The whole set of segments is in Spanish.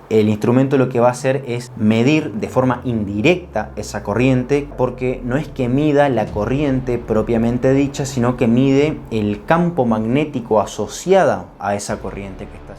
El instrumento lo que va a hacer es medir de forma indirecta esa corriente, porque no es que mida la corriente propiamente dicha, sino que mide el campo magnético asociado a esa corriente que está.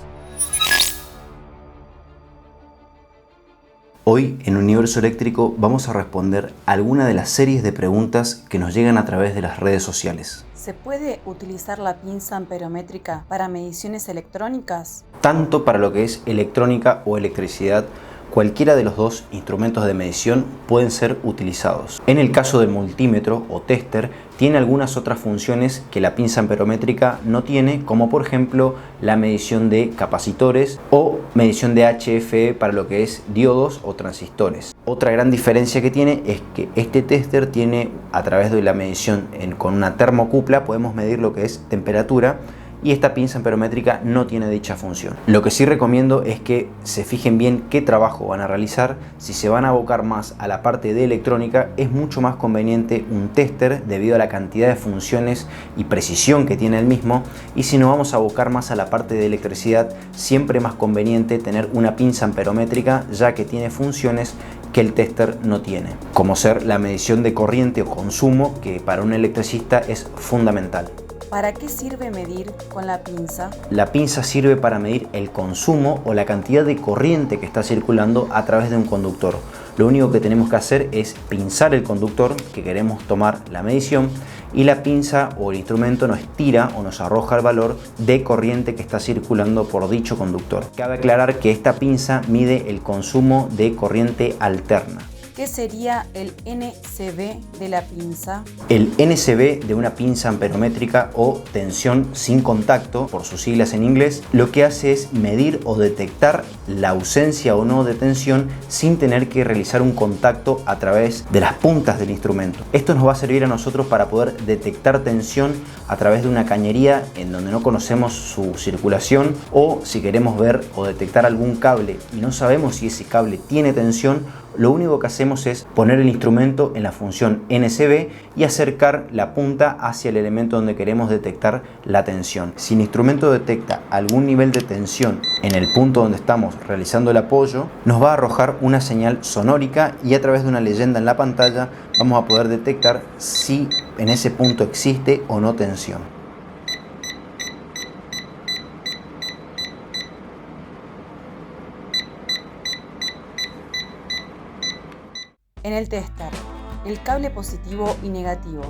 Hoy en Universo Eléctrico vamos a responder algunas de las series de preguntas que nos llegan a través de las redes sociales. ¿Se puede utilizar la pinza amperométrica para mediciones electrónicas? Tanto para lo que es electrónica o electricidad, cualquiera de los dos instrumentos de medición pueden ser utilizados. En el caso del multímetro o tester, tiene algunas otras funciones que la pinza amperométrica no tiene, como por ejemplo la medición de capacitores o medición de HFE para lo que es diodos o transistores. Otra gran diferencia que tiene es que este tester tiene, a través de la medición con una termocupla, podemos medir lo que es temperatura, y esta pinza amperométrica no tiene dicha función. Lo que sí recomiendo es que se fijen bien qué trabajo van a realizar. Si se van a abocar más a la parte de electrónica, es mucho más conveniente un tester debido a la cantidad de funciones y precisión que tiene el mismo, y si nos vamos a abocar más a la parte de electricidad, siempre más conveniente tener una pinza amperométrica, ya que tiene funciones que el tester no tiene, como ser la medición de corriente o consumo, que para un electricista es fundamental. ¿Para qué sirve medir con la pinza? La pinza sirve para medir el consumo o la cantidad de corriente que está circulando a través de un conductor. Lo único que tenemos que hacer es pinzar el conductor que queremos tomar la medición, y la pinza o el instrumento nos tira o nos arroja el valor de corriente que está circulando por dicho conductor. Cabe aclarar que esta pinza mide el consumo de corriente alterna. ¿Qué sería el NCV de la pinza? El NCV de una pinza amperométrica o tensión sin contacto, por sus siglas en inglés, lo que hace es medir o detectar la ausencia o no de tensión sin tener que realizar un contacto a través de las puntas del instrumento. Esto nos va a servir a nosotros para poder detectar tensión a través de una cañería en donde no conocemos su circulación, o si queremos ver o detectar algún cable y no sabemos si ese cable tiene tensión, lo único que hacemos es poner el instrumento en la función NCV y acercar la punta hacia el elemento donde queremos detectar la tensión. Si el instrumento detecta algún nivel de tensión en el punto donde estamos realizando el apoyo, nos va a arrojar una señal sonórica, y a través de una leyenda en la pantalla vamos a poder detectar si en ese punto existe o no tensión. En el tester, ¿el cable positivo y negativo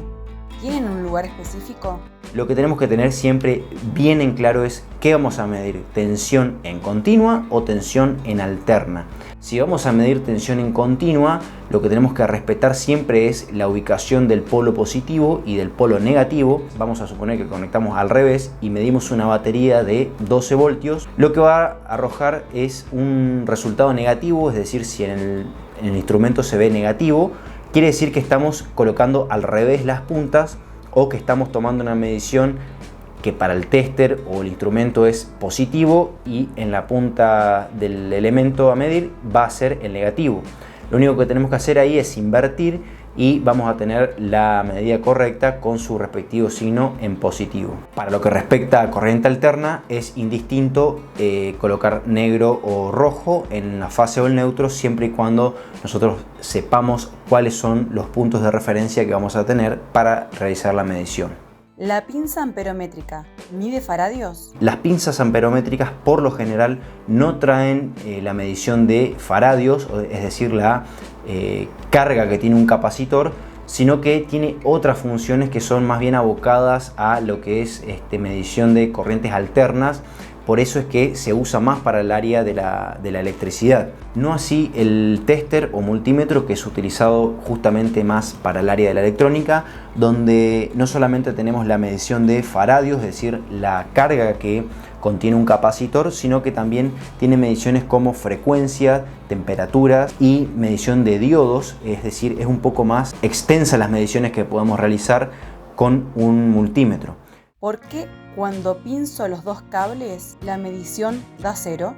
tienen un lugar específico? Lo que tenemos que tener siempre bien en claro es qué vamos a medir: tensión en continua o tensión en alterna. Si vamos a medir tensión en continua, lo que tenemos que respetar siempre es la ubicación del polo positivo y del polo negativo. Vamos a suponer que conectamos al revés y medimos una batería de 12 voltios. Lo que va a arrojar es un resultado negativo, es decir, si en el instrumento se ve negativo, quiere decir que estamos colocando al revés las puntas, o que estamos tomando una medición que para el tester o el instrumento es positivo, y en la punta del elemento a medir va a ser el negativo. Lo único que tenemos que hacer ahí es invertir, y vamos a tener la medida correcta con su respectivo signo en positivo. Para lo que respecta a corriente alterna, es indistinto colocar negro o rojo en la fase o el neutro, siempre y cuando nosotros sepamos cuáles son los puntos de referencia que vamos a tener para realizar la medición. ¿La pinza amperométrica mide faradios? Las pinzas amperométricas por lo general no traen la medición de faradios, es decir, la carga que tiene un capacitor, sino que tiene otras funciones que son más bien abocadas a lo que es medición de corrientes alternas. Por eso es que se usa más para el área de la electricidad. No así el tester o multímetro, que es utilizado justamente más para el área de la electrónica, donde no solamente tenemos la medición de faradios, es decir, la carga que contiene un capacitor, sino que también tiene mediciones como frecuencia, temperaturas y medición de diodos, es decir, es un poco más extensa las mediciones que podemos realizar con un multímetro. ¿Por qué cuando pinzo los dos cables la medición da 0?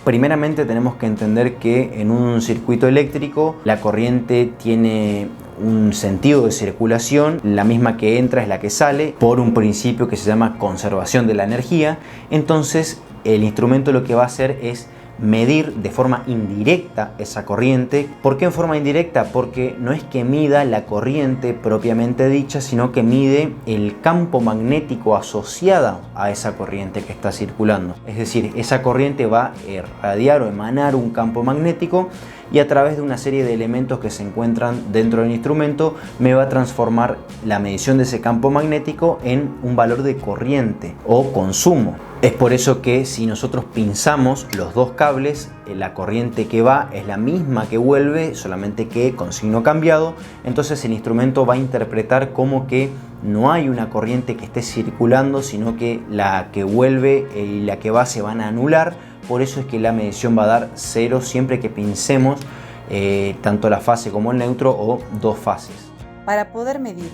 Primeramente tenemos que entender que en un circuito eléctrico la corriente tiene un sentido de circulación, la misma que entra es la que sale, por un principio que se llama conservación de la energía. Entonces el instrumento lo que va a hacer es medir de forma indirecta esa corriente. ¿Por qué en forma indirecta? Porque no es que mida la corriente propiamente dicha, sino que mide el campo magnético asociado a esa corriente que está circulando. Es decir, esa corriente va a irradiar o emanar un campo magnético y a través de una serie de elementos que se encuentran dentro del instrumento me va a transformar la medición de ese campo magnético en un valor de corriente o consumo. Es por eso que si nosotros pinzamos los dos cables, la corriente que va es la misma que vuelve, solamente que con signo cambiado. Entonces el instrumento va a interpretar como que no hay una corriente que esté circulando, sino que la que vuelve y la que va se van a anular. Por eso es que la medición va a dar 0 siempre que pincemos tanto la fase como el neutro o dos fases. Para poder medir,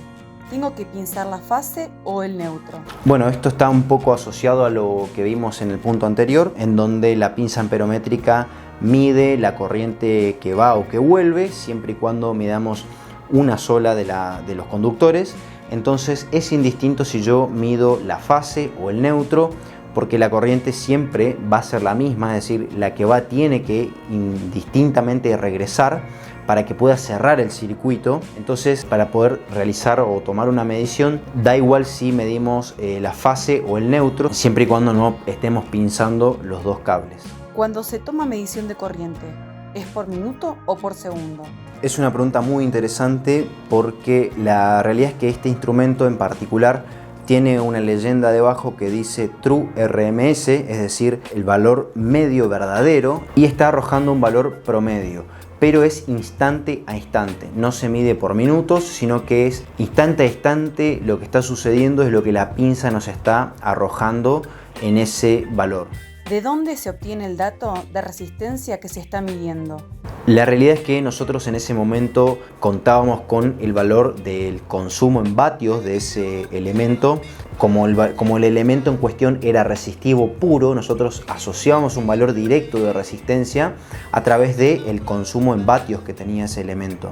¿tengo que pinzar la fase o el neutro? Bueno, esto está un poco asociado a lo que vimos en el punto anterior, en donde la pinza amperométrica mide la corriente que va o que vuelve, siempre y cuando midamos una sola de los conductores. Entonces es indistinto si yo mido la fase o el neutro, porque la corriente siempre va a ser la misma, es decir, la que va tiene que indistintamente regresar para que pueda cerrar el circuito. Entonces, para poder realizar o tomar una medición, da igual si medimos la fase o el neutro, siempre y cuando no estemos pinzando los dos cables. Cuando se toma medición de corriente, ¿es por minuto o por segundo? Es una pregunta muy interesante porque la realidad es que este instrumento en particular tiene una leyenda debajo que dice True RMS, es decir, el valor medio verdadero, y está arrojando un valor promedio. Pero es instante a instante, no se mide por minutos, sino que es instante a instante. Lo que está sucediendo es lo que la pinza nos está arrojando en ese valor. ¿De dónde se obtiene el dato de resistencia que se está midiendo? La realidad es que nosotros en ese momento contábamos con el valor del consumo en vatios de ese elemento. Como el elemento en cuestión era resistivo puro, nosotros asociábamos un valor directo de resistencia a través del consumo en vatios que tenía ese elemento.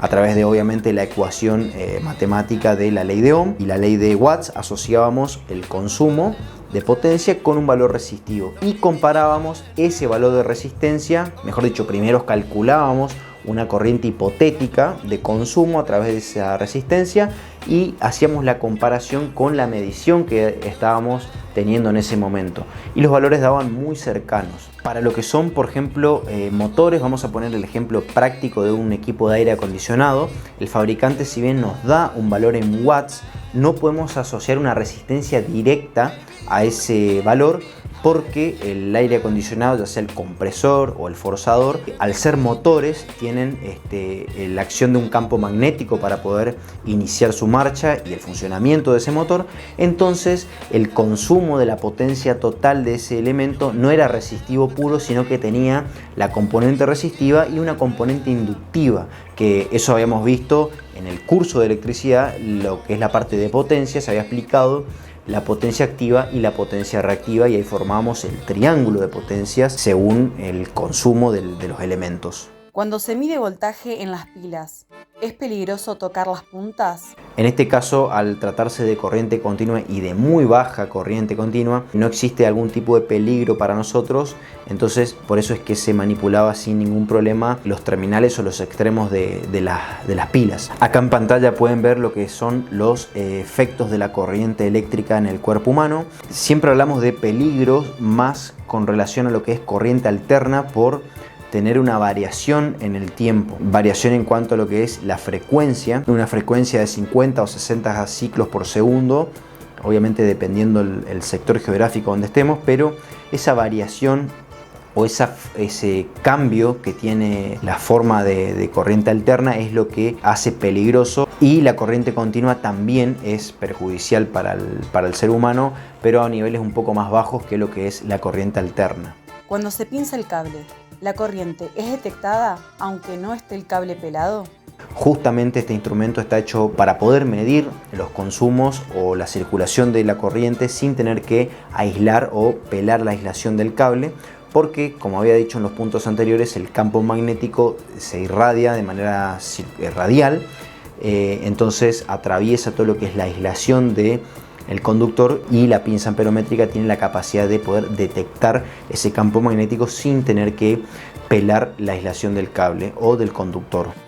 A través de obviamente la ecuación matemática de la ley de Ohm y la ley de Watts, asociábamos el consumo de potencia con un valor resistivo y comparábamos ese valor de resistencia, mejor dicho, primero calculábamos una corriente hipotética de consumo a través de esa resistencia y hacíamos la comparación con la medición que estábamos teniendo en ese momento, y los valores daban muy cercanos. Para lo que son, por ejemplo, motores, vamos a poner el ejemplo práctico de un equipo de aire acondicionado. El fabricante, si bien nos da un valor en watts, no podemos asociar una resistencia directa a ese valor, porque el aire acondicionado, ya sea el compresor o el forzador, al ser motores tienen la acción de un campo magnético para poder iniciar su marcha y el funcionamiento de ese motor. Entonces el consumo de la potencia total de ese elemento no era resistivo puro, sino que tenía la componente resistiva y una componente inductiva, que eso habíamos visto en el curso de electricidad. Lo que es la parte de potencia, se había explicado la potencia activa y la potencia reactiva, y ahí formamos el triángulo de potencias según el consumo de los elementos. Cuando se mide voltaje en las pilas, ¿es peligroso tocar las puntas? En este caso, al tratarse de corriente continua y de muy baja corriente continua, no existe algún tipo de peligro para nosotros. Entonces, por eso es que se manipulaba sin ningún problema los terminales o los extremos de las pilas. Acá en pantalla pueden ver lo que son los efectos de la corriente eléctrica en el cuerpo humano. Siempre hablamos de peligros más con relación a lo que es corriente alterna, por tener una variación en el tiempo, variación en cuanto a lo que es la frecuencia, una frecuencia de 50 o 60 ciclos por segundo, obviamente dependiendo el sector geográfico donde estemos, pero esa variación o ese cambio que tiene la forma de corriente alterna es lo que hace peligroso, y la corriente continua también es perjudicial para el ser humano, pero a niveles un poco más bajos que lo que es la corriente alterna. Cuando se pinza el cable, ¿la corriente es detectada aunque no esté el cable pelado? Justamente este instrumento está hecho para poder medir los consumos o la circulación de la corriente sin tener que aislar o pelar la aislación del cable, porque, como había dicho en los puntos anteriores, el campo magnético se irradia de manera radial, entonces atraviesa todo lo que es la aislación de el conductor, y la pinza amperométrica tiene la capacidad de poder detectar ese campo magnético sin tener que pelar la aislación del cable o del conductor.